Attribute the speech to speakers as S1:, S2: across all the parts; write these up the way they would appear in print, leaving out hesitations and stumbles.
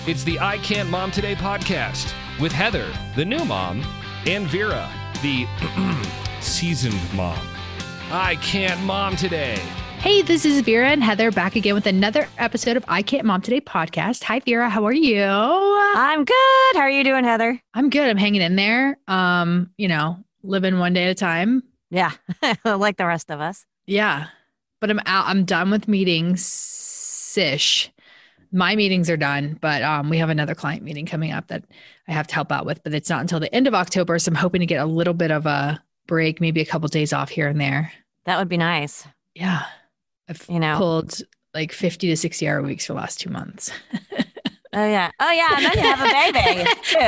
S1: It's the I Can't Mom Today podcast with Heather, the new mom, and Vera, the seasoned mom. I Can't Mom Today.
S2: Hey, this is Vera and Heather back again with another episode of I Can't Mom Today podcast. Hi, Vera. How are you?
S3: I'm good. How are you doing, Heather?
S2: I'm good. I'm hanging in there. Living one day at a time.
S3: Yeah, like the rest of us.
S2: Yeah, but I'm out. I'm done with meetings-ish. My meetings are done, but we have another client meeting coming up that I have to help out with, but it's not until the end of October. So I'm hoping to get a little bit of a break, maybe a couple days off here and there.
S3: That would be nice.
S2: Yeah. I've pulled like 50 to 60 hour weeks for the last 2 months.
S3: Oh, yeah. And then you have a baby too.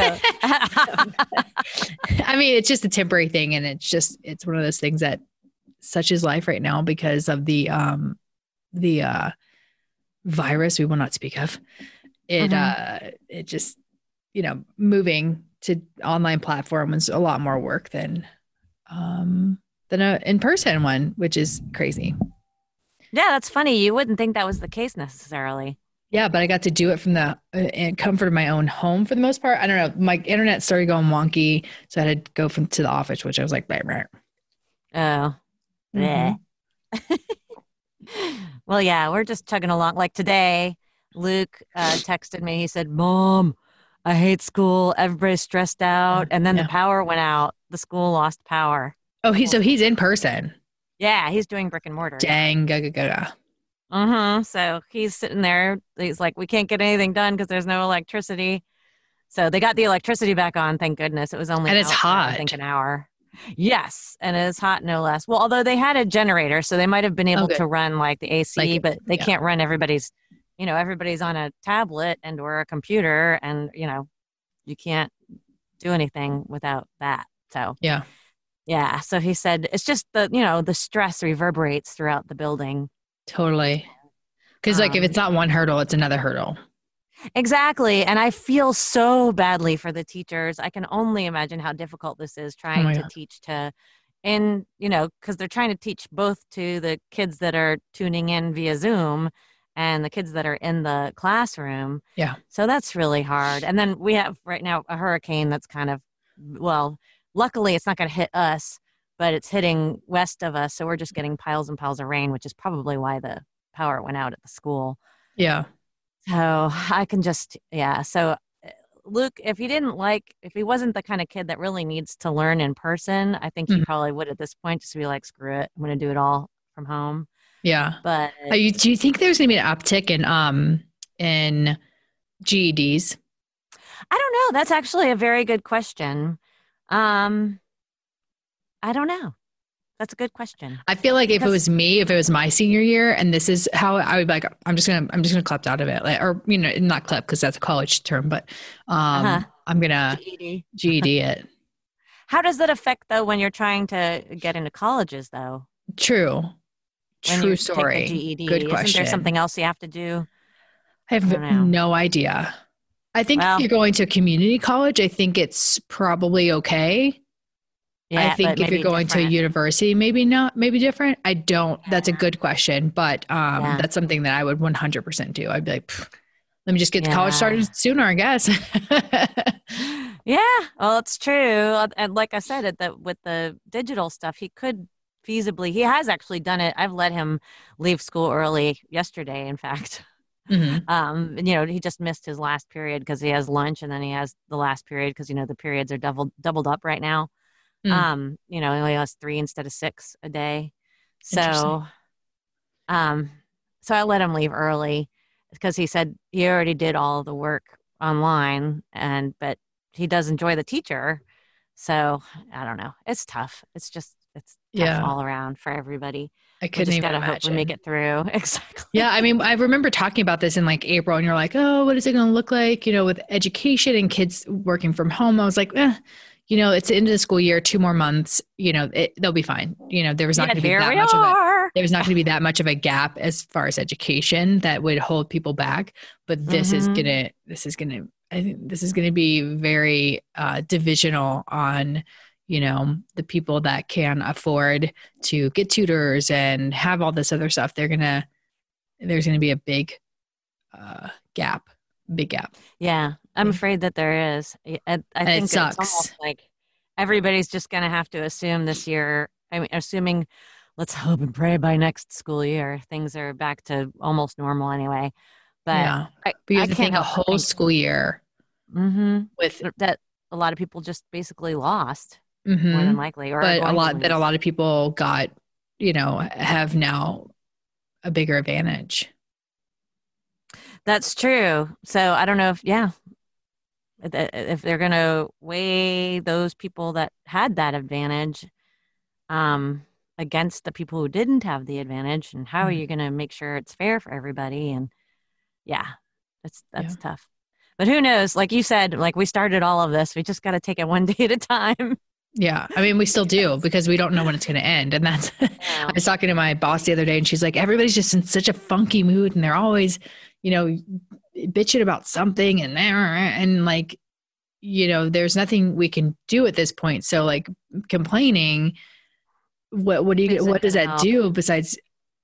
S2: I mean, it's just a temporary thing. And it's one of those things that such is life right now because of the virus we will not speak of. It just, moving to online platform was a lot more work than an in-person one, which is crazy.
S3: Yeah, that's funny. You wouldn't think that was the case necessarily.
S2: Yeah, but I got to do it from the comfort of my own home for the most part. I don't know. My internet started going wonky, so I had to go to the office, which I was like, blah.
S3: Oh. Mm-hmm. Well, yeah, we're just chugging along. Like today, Luke texted me. He said, "Mom, I hate school. Everybody's stressed out." And then the power went out. The school lost power.
S2: Oh, so he's in person.
S3: Yeah, he's doing brick and mortar.
S2: Dang, gaga.
S3: So he's sitting there. He's like, we can't get anything done because there's no electricity. So they got the electricity back on. Thank goodness. It was only
S2: and it's hot.
S3: I think an hour. Yes, and it is hot, no less. Well, although they had a generator, so they might have been able to run like the AC, but they can't run everybody's. Everybody's on a tablet and or a computer, and you can't do anything without that. So yeah. So he said it's just the stress reverberates throughout the building.
S2: Totally, because if it's not one hurdle, it's another hurdle.
S3: Exactly. And I feel so badly for the teachers. I can only imagine how difficult this is trying to teach because they're trying to teach both to the kids that are tuning in via Zoom and the kids that are in the classroom. Yeah. So that's really hard. And then we have right now a hurricane that's luckily it's not going to hit us, but it's hitting west of us. So we're just getting piles and piles of rain, which is probably why the power went out at the school. Yeah. So I can So Luke, if he wasn't the kind of kid that really needs to learn in person, I think he probably would at this point just be like, screw it, I'm going to do it all from home. Yeah. But
S2: do you think there's going to be an uptick in GEDs?
S3: I don't know. That's actually a very good question. I don't know. That's a good question.
S2: I feel like if it was my senior year and this is how I would be like, I'm just going to clip out of it. Not clip because that's a college term, but I'm going to GED it.
S3: How does that affect though, when you're trying to get into colleges though?
S2: True story.
S3: Take the GED.
S2: Good question.
S3: Isn't there something else you have to do?
S2: I have no idea. I think if you're going to a community college, I think it's probably okay. Yeah, I think if you're going to a university, maybe not, maybe different. I don't, that's a good question, but that's something that I would 100% do. I'd be like, let me just get college started sooner, I guess.
S3: Yeah, well, it's true. And like I said, with the digital stuff, he could feasibly, he has actually done it. I've let him leave school early yesterday, in fact. Mm-hmm. He just missed his last period because he has lunch and then he has the last period because, the periods are doubled up right now. He only has 3 instead of 6 a day. So I let him leave early because he said he already did all the work online but he does enjoy the teacher. So I don't know. It's tough. It's tough all around for everybody.
S2: I couldn't even imagine.
S3: Hope we make it through. Exactly.
S2: Yeah. I mean, I remember talking about this in April and you're like, oh, what is it going to look like, with education and kids working from home? I was like, it's the end of the school year, 2 more months, they'll be fine. There was not going to be that much of a gap as far as education that would hold people back. But I think this is going to be very divisional on, the people that can afford to get tutors and have all this other stuff. There's going to be a big gap big gap.
S3: Yeah, I'm afraid that there is. I think
S2: it
S3: it's
S2: sucks.
S3: almost like everybody's just going to have to assume this year. I mean, assuming, let's hope and pray by next school year, things are back to almost normal anyway. But
S2: Yeah.
S3: I,
S2: But you
S3: I
S2: have to
S3: can't
S2: think a
S3: help but
S2: whole
S3: think
S2: school year with
S3: that a lot of people just basically lost, more
S2: mm-hmm.
S3: than likely, or are
S2: But
S3: going to lose.
S2: a lot of people got, have now a bigger advantage.
S3: That's true. So I don't know if they're going to weigh those people that had that advantage against the people who didn't have the advantage, and how are you going to make sure it's fair for everybody? And yeah, that's tough. But who knows? Like you said, like we started all of this, we just got to take it one day at a time.
S2: Yeah. I mean, we still do because we don't know when it's going to end. And that's, I was talking to my boss the other day and she's like, everybody's just in such a funky mood and they're always, bitching about something and like, there's nothing we can do at this point. So like complaining, what does that do besides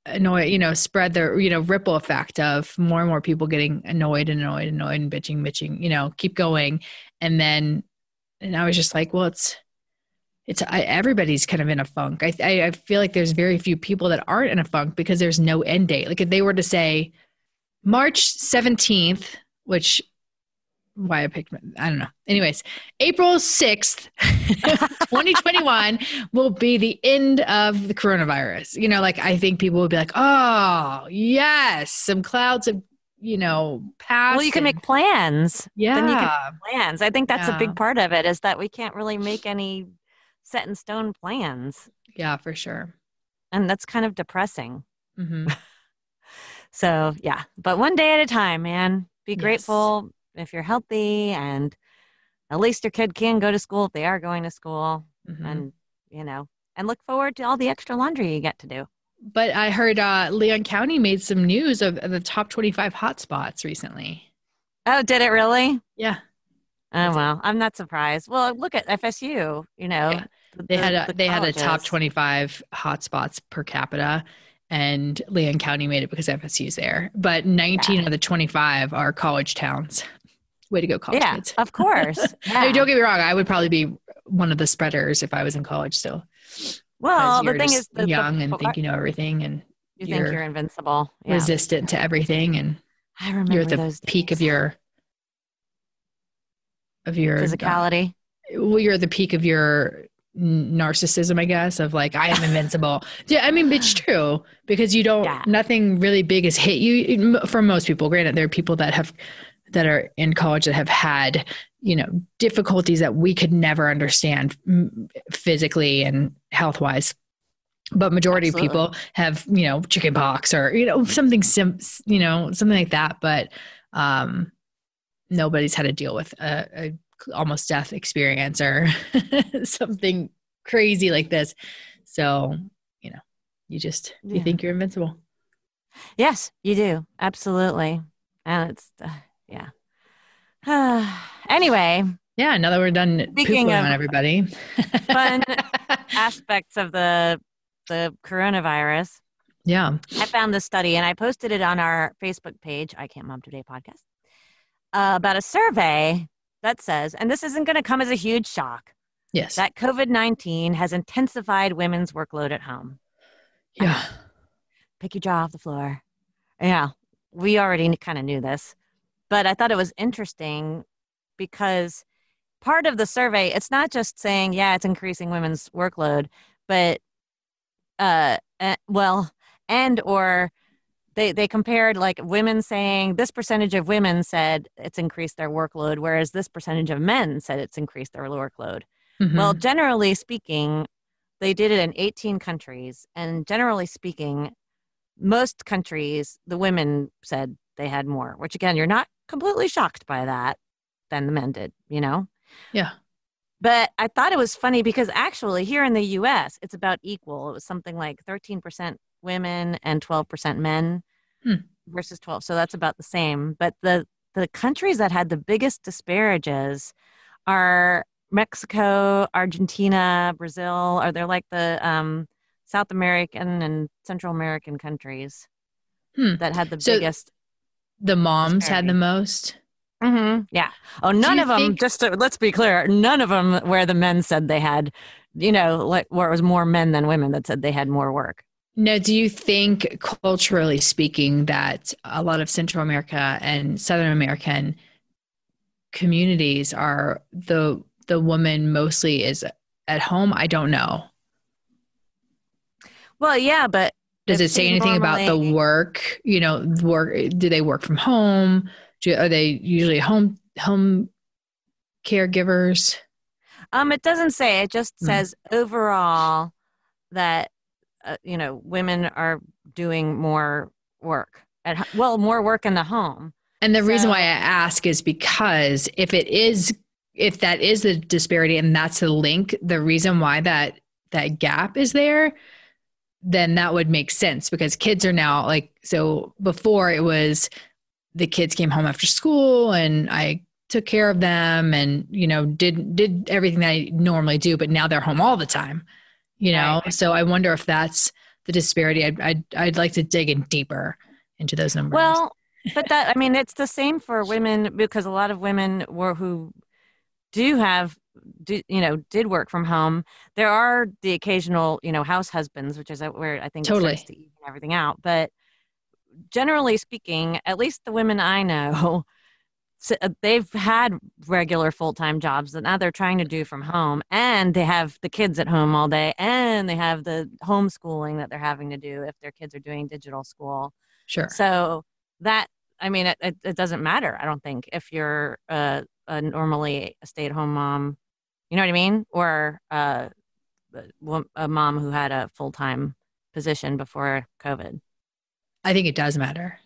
S2: annoy, spread the, ripple effect of more and more people getting annoyed and bitching, keep going. And I was just like, well, everybody's kind of in a funk. I feel like there's very few people that aren't in a funk because there's no end date. Like if they were to say March 17th, which why I picked, I don't know. Anyways, April 6th, 2021 will be the end of the coronavirus. Like I think people would be like, oh yes, some clouds have, passed.
S3: Well, you can make plans.
S2: Yeah.
S3: Then you can make plans. I think that's a big part of it is that we can't really make any set in stone plans.
S2: Yeah, for sure.
S3: And that's kind of depressing.
S2: Mm-hmm.
S3: So yeah, but one day at a time, man. Be grateful if you're healthy, and at least your kid can go to school if they are going to school, and and look forward to all the extra laundry you get to do.
S2: But I heard Leon County made some news of the top 25 hotspots recently.
S3: Oh, did it really?
S2: Yeah.
S3: Oh, well, I'm not surprised. Well, look at FSU,
S2: They had a top 25 hotspots per capita, and Leon County made it because FSU's there. But 19 of the 25 are college towns. Way to go, college kids.
S3: Of course. Yeah.
S2: I mean, don't get me wrong. I would probably be one of the spreaders if I was in college still.
S3: Well, the thing is
S2: young and think you know everything, and
S3: you think you're invincible,
S2: resistant to everything, and
S3: I remember
S2: you're at the
S3: those
S2: peak
S3: days.
S2: of your
S3: physicality.
S2: You're at the peak of your narcissism, I guess, of like, I am invincible. Yeah, I mean, it's true because you don't. Nothing really big has hit you. For most people, granted, there are people that are in college that have had difficulties that we could never understand physically and health wise, but majority of people have chicken pox or something something like that, but nobody's had to deal with a almost death experience or something crazy like this. So you think you're invincible.
S3: Yes, you do. Absolutely. And it's anyway.
S2: Yeah, now that we're done pooping on everybody.
S3: Fun aspects of the coronavirus.
S2: Yeah.
S3: I found this study and I posted it on our Facebook page, I Can't Mom Today podcast, about a survey that says, and this isn't going to come as a huge shock, that COVID-19 has intensified women's workload at home.
S2: Yeah.
S3: Pick your jaw off the floor. Yeah, we already kind of knew this. But I thought it was interesting because part of the survey, it's not just saying, it's increasing women's workload, but, they compared like women saying this percentage of women said it's increased their workload, whereas this percentage of men said it's increased their workload. Mm-hmm. Well, generally speaking, they did it in 18 countries. And generally speaking, most countries, the women said they had more, which again, you're not completely shocked by that than the men did,
S2: Yeah.
S3: But I thought it was funny because actually here in the US, it's about equal. It was something like 13% women and 12% men versus 12. So that's about the same. But the countries that had the biggest disparages are Mexico, Argentina, Brazil, or they're like the South American and Central American countries that had the biggest.
S2: The moms
S3: disparity.
S2: had the most?
S3: Yeah. Oh, none of them, let's be clear, none of them where the men said they had, like where it was more men than women that said they had more work.
S2: No, do you think culturally speaking that a lot of Central America and Southern American communities are the woman mostly is at home? I don't know.
S3: Well, yeah, but
S2: does it say anything about the work? Do they work from home? Are they usually home caregivers?
S3: It doesn't say. It just says overall that women are doing more work more work in the home.
S2: And the reason why I ask is because if that is the disparity and that's the link, the reason why that gap is there, then that would make sense because kids are now so before it was the kids came home after school and I took care of them and, did everything that I normally do, but now they're home all the time, Right. So I wonder if that's the disparity. I'd like to dig in deeper into those numbers.
S3: Well, but it's the same for women because a lot of women who did work from home. There are the occasional, house husbands, which is where I think
S2: totally
S3: it starts to even everything out. But generally speaking, at least the women I know, they've had regular full-time jobs that now they're trying to do from home, and they have the kids at home all day, and they have the homeschooling that they're having to do if their kids are doing digital school.
S2: Sure.
S3: So that, it doesn't matter, I don't think, if you're normally a stay-at-home mom, you know what I mean? Or a mom who had a full-time position before COVID.
S2: I think it does matter.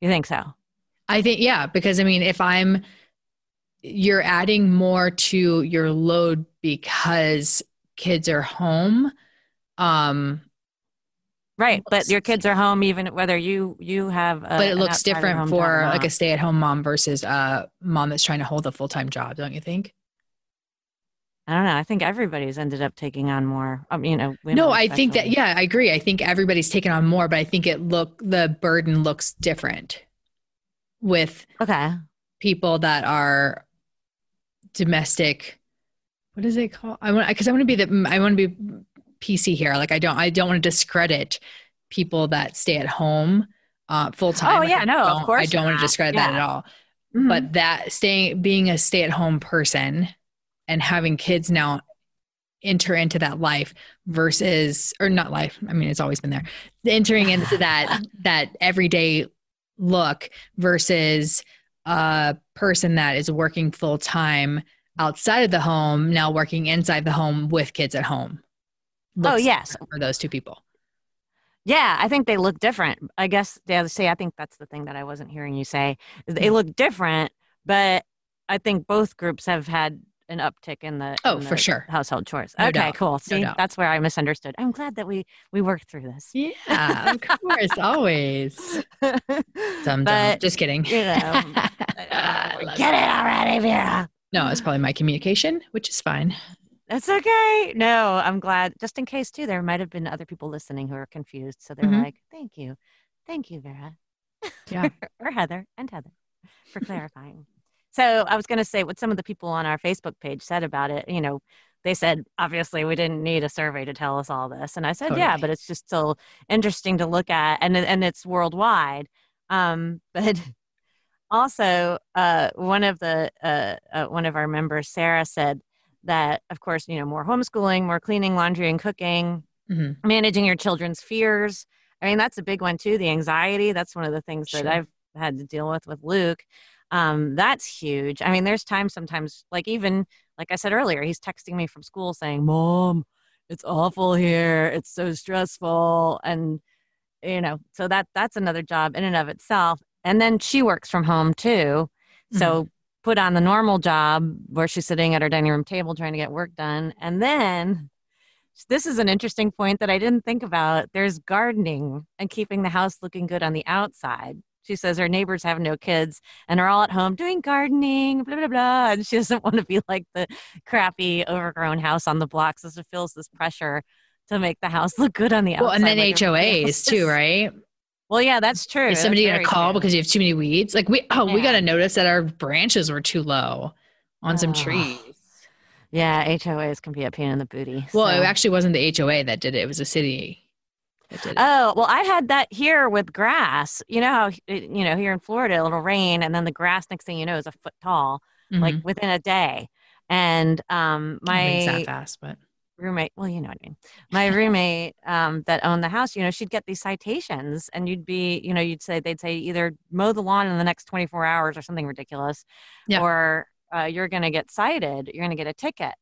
S3: You think so?
S2: I think, yeah, because if you're adding more to your load because kids are home.
S3: Right. But your kids are home, even whether you have,
S2: but it looks different for a stay-at-home mom versus a mom that's trying to hold a full-time job. Don't you think?
S3: I don't know. I think everybody's ended up taking on more.
S2: No, I think that, yeah, I agree. I think everybody's taken on more, but I think the burden looks different with people that are domestic. What is it called? I want to be PC here. I don't want to discredit people that stay at home full time.
S3: Oh yeah, no, of course
S2: I don't want to discredit that at all. Mm-hmm. But being a stay-at-home person and having kids now enter into that life versus, or not life. It's always been there. Entering into that everyday look versus a person that is working full time outside of the home, now working inside the home with kids at home.
S3: Yes.
S2: For those two people.
S3: Yeah, I think they look different. I guess I think that's the thing that I wasn't hearing you say. They look different, but I think both groups have had an uptick in the
S2: for sure
S3: household chores.
S2: No
S3: okay,
S2: doubt.
S3: Cool. See,
S2: no
S3: that's where I misunderstood. I'm glad that we worked through this.
S2: Yeah, of course, always. Dumb. Just kidding.
S3: Get it already, Vera.
S2: No, it's probably my communication, which is fine.
S3: That's okay. No, I'm glad. Just in case too, there might have been other people listening who are confused, so they're like, "Thank you, Vera."
S2: Yeah,
S3: or Heather for clarifying. So I was going to say what some of the people on our Facebook page said about it. They said, obviously, we didn't need a survey to tell us all this. And I said, yeah, but it's just still interesting to look at. And it's worldwide. But also, one of our members, Sarah, said that, of course, more homeschooling, more cleaning, laundry, and cooking, managing your children's fears. That's a big one, too. The anxiety. That's one of the things that I've had to deal with Luke. That's huge. There's times sometimes, even like I said earlier, he's texting me from school saying, "Mom, it's awful here. It's so stressful." And, so that's another job in and of itself. And then she works from home too. So put on the normal job where she's sitting at her dining room table trying to get work done. And then this is an interesting point that I didn't think about. There's gardening and keeping the house looking good on the outside. She says her neighbors have no kids and are all at home doing gardening, blah, blah, blah. And she doesn't want to be like the crappy, overgrown house on the block. So she feels this pressure to make the house look good on the outside.
S2: Well, and then HOAs too, right?
S3: Well, yeah, that's true.
S2: Is somebody
S3: That's
S2: going to
S3: very
S2: call
S3: true.
S2: because you have too many weeds? Like we got to notice that our branches were too low on some
S3: Oh,
S2: trees.
S3: yeah, HOAs can be a pain in the booty.
S2: Well, it
S3: So.
S2: actually wasn't the HOA that did it. It was the city that did it.
S3: Oh, well, I had that here with grass. You know how, here in Florida, it'll rain and then the grass, next thing you know, is a foot tall, like
S2: Mm-hmm.
S3: within a day. And
S2: I don't think it's that
S3: my
S2: fast, but
S3: roommate, well, you know what I mean. My roommate that owned the house, she'd get these citations and they'd say either mow the lawn in the next 24 hours or something ridiculous,
S2: yeah.
S3: or you're going to get cited, you're going to get a ticket.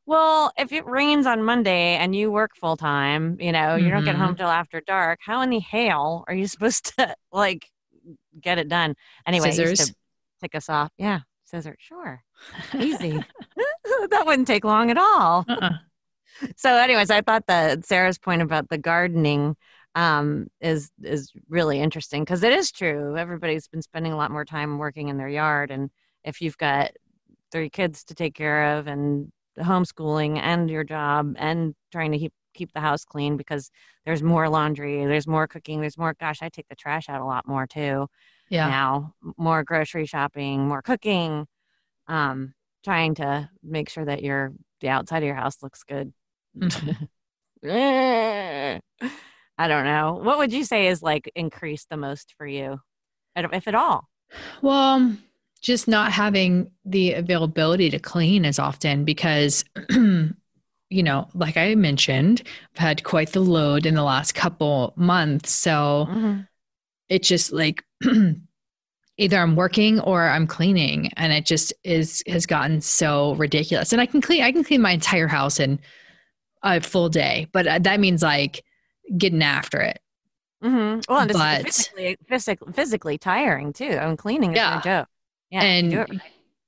S3: Well, if it rains on Monday and you work full time, you don't get home
S2: Mm-hmm.
S3: till after dark, how in the hell are you supposed to like get it done? Anyway, it used
S2: Scissors.
S3: to tick us off. Yeah, scissors, sure. Easy. That wouldn't take long at all.
S2: Uh-uh.
S3: So, anyways, I thought that Sarah's point about the gardening is really interesting because it is true. Everybody's been spending a lot more time working in their yard, and if you've got 3 kids to take care of and homeschooling and your job and trying to keep the house clean because there's more laundry, there's more cooking, there's more, gosh, I take the trash out a lot more too.
S2: Yeah.
S3: Now, more grocery shopping, more cooking, trying to make sure that the outside of your house looks good.
S2: Mm-hmm.
S3: I don't know. What would you say is like increased the most for you, if at all?
S2: Well, just not having the availability to clean as often because, like I mentioned, I've had quite the load in the last couple months. So it's just like either I'm working or I'm cleaning, and it just has gotten so ridiculous. And I can clean my entire house in a full day, but that means like getting after it.
S3: Mm-hmm. Well, and it's physically tiring too. I mean, cleaning is no joke. Yeah,
S2: and
S3: do it right.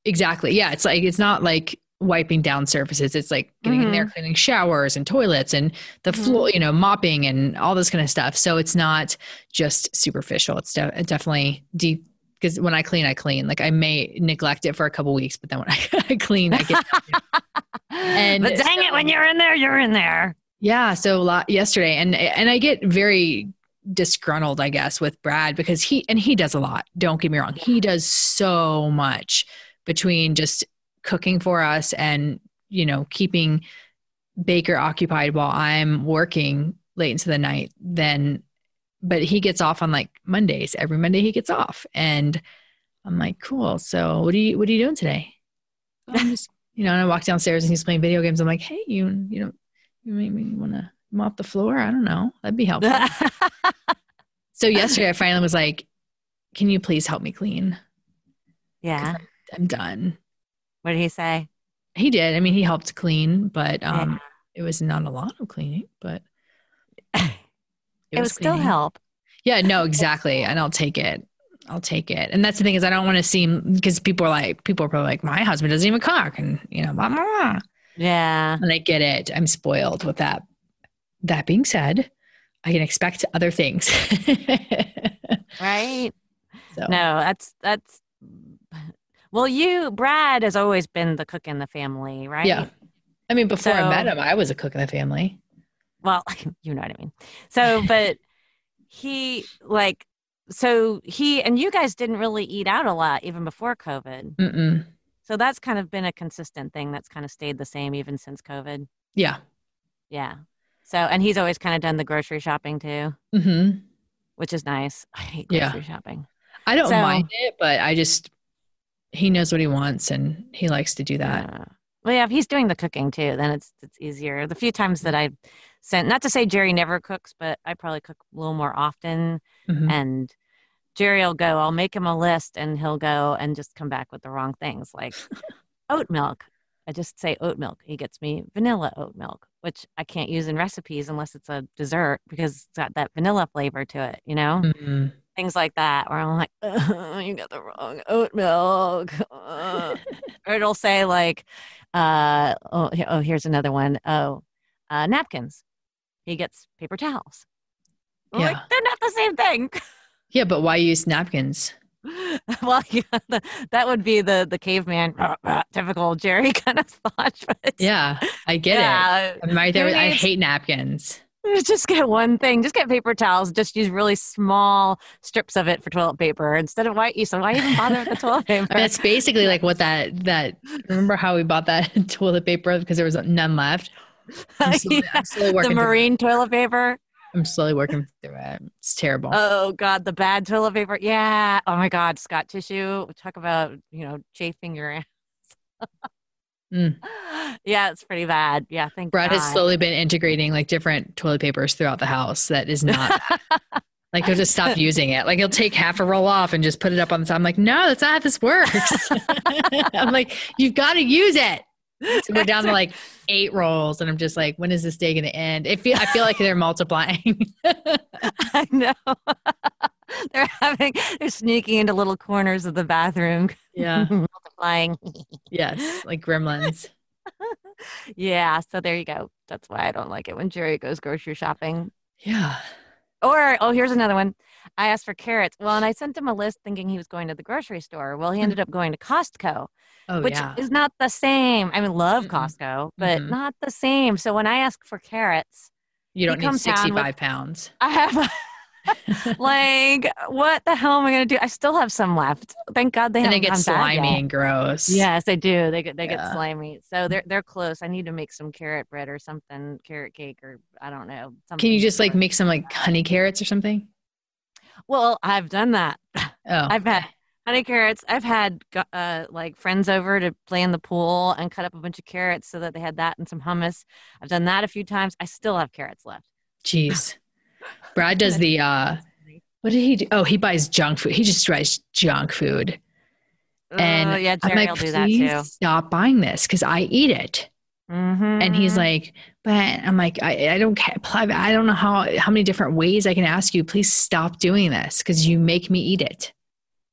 S2: Exactly. Yeah, it's not like wiping down surfaces. It's like getting in there, cleaning showers and toilets and the floor, mopping and all this kind of stuff. So it's not just superficial. It's definitely deep. Because when I clean. Like I may neglect it for a couple weeks, but then when I clean, I get.
S3: But dang it, when you're in there, you're in there.
S2: Yeah. So yesterday, and I get very disgruntled, I guess, with Brad because he does a lot. Don't get me wrong. He does so much between just cooking for us and, keeping Baker occupied while I'm working late into the night. But he gets off on like Mondays. Every Monday he gets off. And I'm like, cool. So what are you doing today? I'm just, and I walk downstairs and he's playing video games. I'm like, hey, you maybe want to mop the floor? I don't know. That'd be helpful. So yesterday I finally was like, can you please help me clean?
S3: Yeah.
S2: I'm done.
S3: What did he say?
S2: He did. I mean, he helped clean, but it was not a lot of cleaning, but
S3: it would still help.
S2: Yeah, no, exactly. And I'll take it. And that's the thing is I don't want to seem, because people are probably like, my husband doesn't even cook and, blah, blah, blah.
S3: Yeah.
S2: And I get it. I'm spoiled with that. That being said, I can expect other things.
S3: Right.
S2: So.
S3: No, that's, well, Brad has always been the cook in the family, right?
S2: Yeah. I mean, before I met him, I was a cook in the family.
S3: Well, you know what I mean. So, but he and you guys didn't really eat out a lot even before COVID.
S2: Mm-mm.
S3: So that's kind of been a consistent thing that's kind of stayed the same even since COVID.
S2: Yeah.
S3: Yeah. So, and he's always kind of done the grocery shopping too, which is nice. I hate grocery shopping.
S2: I don't mind it, but he knows what he wants and he likes to do that.
S3: Well, yeah, if he's doing the cooking too, then it's easier. The few times that I sent, not to say Jerry never cooks, but I probably cook a little more often. And Jerry will go, I'll make him a list and he'll go and just come back with the wrong things like oat milk. I just say oat milk. He gets me vanilla oat milk, which I can't use in recipes unless it's a dessert because it's got that vanilla flavor to it, Things like that, where I'm like, you got the wrong oat milk. Or it'll say like, here's another one. Napkins. He gets paper towels. I'm like, they're not the same thing.
S2: Yeah, but why use napkins?
S3: Well, yeah, that would be the caveman, typical Jerry kind of thought. But
S2: yeah, I get it. I'm right there. I hate napkins.
S3: Just get one thing. Just get paper towels. Just use really small strips of it for toilet paper instead of white. So why even bother with the toilet paper?
S2: That's basically like what that. Remember how we bought that toilet paper because there was none left. I'm slowly working
S3: the marine toilet paper.
S2: I'm slowly working through it. It's terrible.
S3: Oh God, the bad toilet paper. Yeah. Oh my God, Scott tissue. Talk about chafing your ass. Yeah, it's pretty bad. Yeah, thank
S2: Brad
S3: God.
S2: has slowly been integrating like different toilet papers throughout the house. That is not like he'll just stop using it. Like he'll take half a roll off and just put it up on the side. I'm like, no, that's not how this works. I'm like, you've got to use it. So we're down to like 8 rolls, and I'm just like, when is this day going to end? I feel like they're multiplying.
S3: I know. They're sneaking into little corners of the bathroom.
S2: Yeah.
S3: Multiplying.
S2: Yes, like gremlins.
S3: Yeah, so there you go. That's why I don't like it when Jerry goes grocery shopping.
S2: Yeah.
S3: Or, here's another one. I asked for carrots. Well, and I sent him a list thinking he was going to the grocery store. Well, he ended up going to Costco, which is not the same. I mean, love Costco, but not the same. So when I ask for carrots,
S2: you don't need 65 pounds.
S3: I have like, what the hell am I going to do? I still have some left. Thank God they haven't
S2: get slimy and gross.
S3: Yes, they do. They get slimy. So they're close. I need to make some carrot bread or something, carrot cake, or I don't know.
S2: Can you just like make some like honey carrots or something?
S3: Well, I've done that.
S2: Oh,
S3: I've had honey carrots. I've had like friends over to play in the pool and cut up a bunch of carrots so that they had that and some hummus. I've done that a few times. I still have carrots left.
S2: Jeez. Brad does the, what did he do? Oh, he buys junk food. He just buys junk food. And
S3: yeah, Jerry
S2: I'm like,
S3: will do that too.
S2: Stop buying this because I eat it. And he's like, but I'm like, I don't care. I don't know how many different ways I can ask you, please stop doing this because you make me eat it.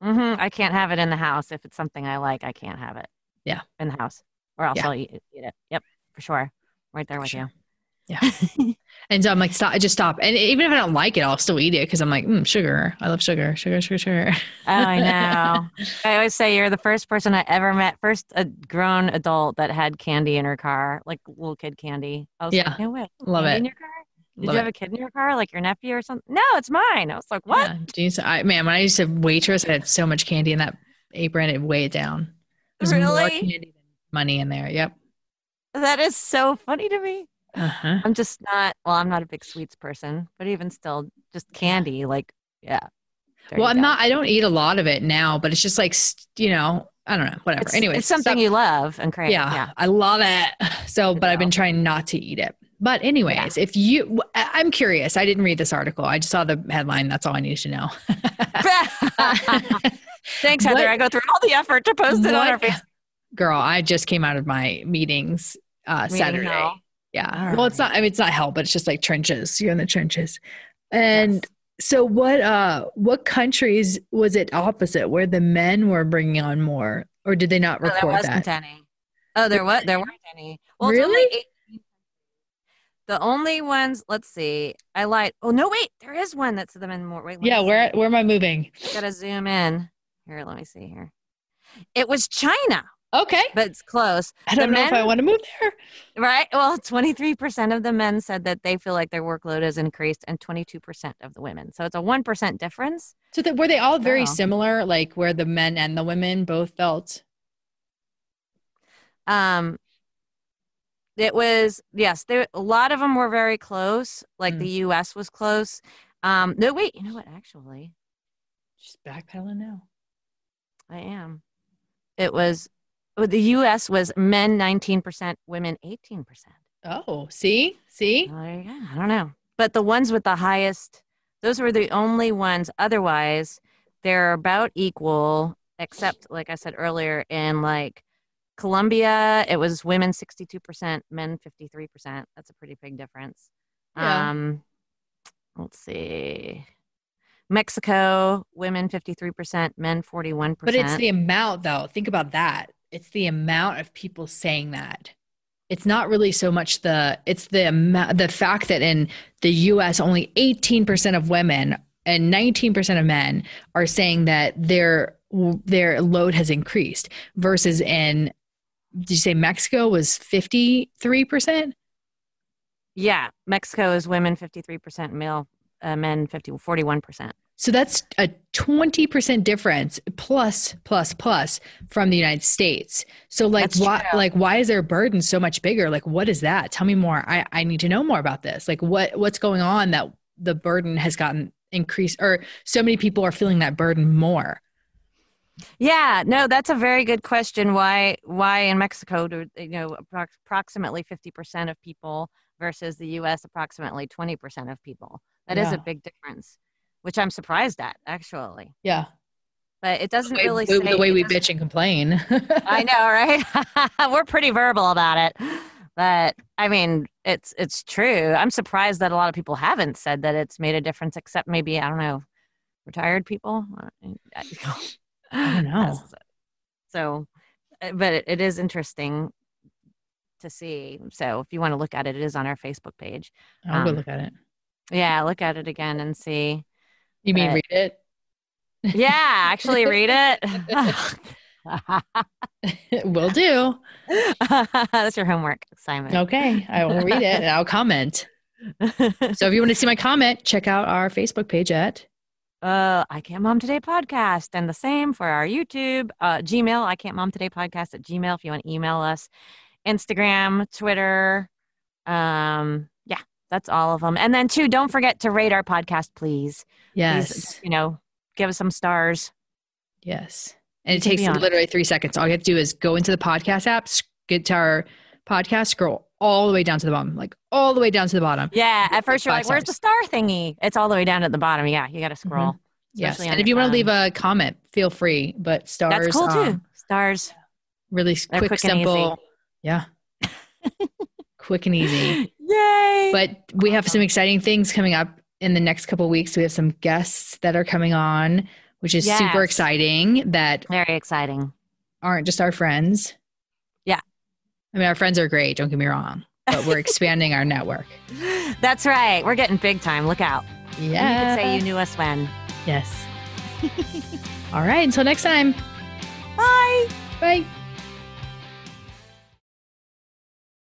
S3: I can't have it in the house. If it's something I like, I can't have it.
S2: Yeah.
S3: In the house, or else I'll eat it. Yep, for sure. Right there with you.
S2: Yeah. And so I'm like, stop. And even if I don't like it, I'll still eat it because I'm like, sugar. I love sugar. Oh,
S3: I know. I always say you're the first person I ever met, first a grown adult that had candy in her car, like little kid candy. I was like, no way.
S2: Love it.
S3: In your car? Did you have a kid in your car, like your nephew or something? No, it's mine. I was like, what?
S2: Yeah. When I used to waitress, I had so much candy in that apron, it'd weigh it down. There's more candy than money in there. Yep.
S3: That is so funny to me. I'm just not, I'm not a big sweets person, but even still, just candy, like, yeah.
S2: Well, I don't eat a lot of it now, but it's just like, I don't know, whatever. Anyway,
S3: it's something you love and crave. Yeah,
S2: I love it. So, but I've been trying not to eat it. But anyways, I'm curious. I didn't read this article. I just saw the headline. That's all I needed to know.
S3: Thanks, Heather. I go through all the effort to post it on our Facebook.
S2: Girl, I just came out of my meetings Saturday. Hell. Yeah. Right. Well, it's not, it's not hell, but it's just like trenches. You're in the trenches. And so what countries was it opposite where the men were bringing on more, or did they not record
S3: there wasn't any. Oh, there weren't any. Well,
S2: really?
S3: The only ones, let's see. I lied. Oh, no, wait. There is one that's the men more. Wait,
S2: where am I moving?
S3: Gotta zoom in. Here, let me see here. It was China.
S2: Okay.
S3: But it's close.
S2: I don't know if I want to move there.
S3: Right. Well, 23% of the men said that they feel like their workload has increased, and 22% of the women. So it's a 1% difference.
S2: So were they all very similar, like where the men and the women both felt?
S3: It was, yes, a lot of them were very close. Like the U.S. was close. No, wait, you know what? Actually,
S2: just backpedaling now.
S3: I am. It was. The U.S. was men 19%, women 18%.
S2: Oh, see?
S3: I don't know. But the ones with the highest, those were the only ones. Otherwise, they're about equal, except, like I said earlier, in like Colombia, it was women 62%, men 53%. That's a pretty big difference. Yeah. Let's see. Mexico, women 53%, men 41%.
S2: But it's the amount, though. Think about that. It's the amount of people saying that. It's not really so much it's the fact that in the US, only 18% of women and 19% of men are saying that their load has increased versus did you say Mexico was 53%?
S3: Yeah. Mexico is women 53%, men 41%.
S2: So that's a 20% difference plus from the United States. So like why is their burden so much bigger? Like what is that? Tell me more. I need to know more about this. Like what's going on that the burden has gotten increased, or so many people are feeling that burden more?
S3: Yeah, no, that's a very good question. Why in Mexico do approximately 50% of people versus the US approximately 20% of people? That is a big difference, which I'm surprised at, actually.
S2: Yeah.
S3: But it doesn't
S2: really say the way we bitch and complain.
S3: I know, right? We're pretty verbal about it. But I mean, it's true. I'm surprised that a lot of people haven't said that it's made a difference, except maybe, I don't know, retired people.
S2: I don't know.
S3: So, but it is interesting to see. So if you want to look at it, it is on our Facebook page.
S2: I'll go look at it.
S3: Yeah, look at it again and see.
S2: You mean read it?
S3: Yeah, actually read it.
S2: Will do.
S3: That's your homework assignment.
S2: Okay, I will read it and I'll comment. So if you want to see my comment, check out our Facebook page at
S3: I Can't Mom Today podcast, and the same for our YouTube, Gmail, I Can't Mom Today podcast at Gmail if you want to email us, Instagram, Twitter. Yeah, that's all of them. And then too, don't forget to rate our podcast, please.
S2: Yes.
S3: Please, give us some stars.
S2: Yes. And it takes literally 3 seconds. All you have to do is go into the podcast app, get to our podcast, scroll all the way down to the bottom, like all the way down to the bottom.
S3: Yeah. At first you're like, where's the star thingy? It's all the way down at the bottom. Yeah. You got to scroll.
S2: Mm-hmm. Yes. And if you want to leave a comment, feel free, but stars.
S3: That's cool too. Stars.
S2: Really quick, simple. Yeah. Quick and easy.
S3: Yay.
S2: But we have some exciting things coming up in the next couple of weeks. We have some guests that are coming on, which is super exciting.
S3: Very exciting.
S2: Aren't just our friends.
S3: Yeah.
S2: I mean, our friends are great. Don't get me wrong. But we're expanding our network.
S3: That's right. We're getting big time. Look out.
S2: Yeah.
S3: And you could say you knew us when.
S2: Yes. All right. Until next time.
S3: Bye.
S2: Bye.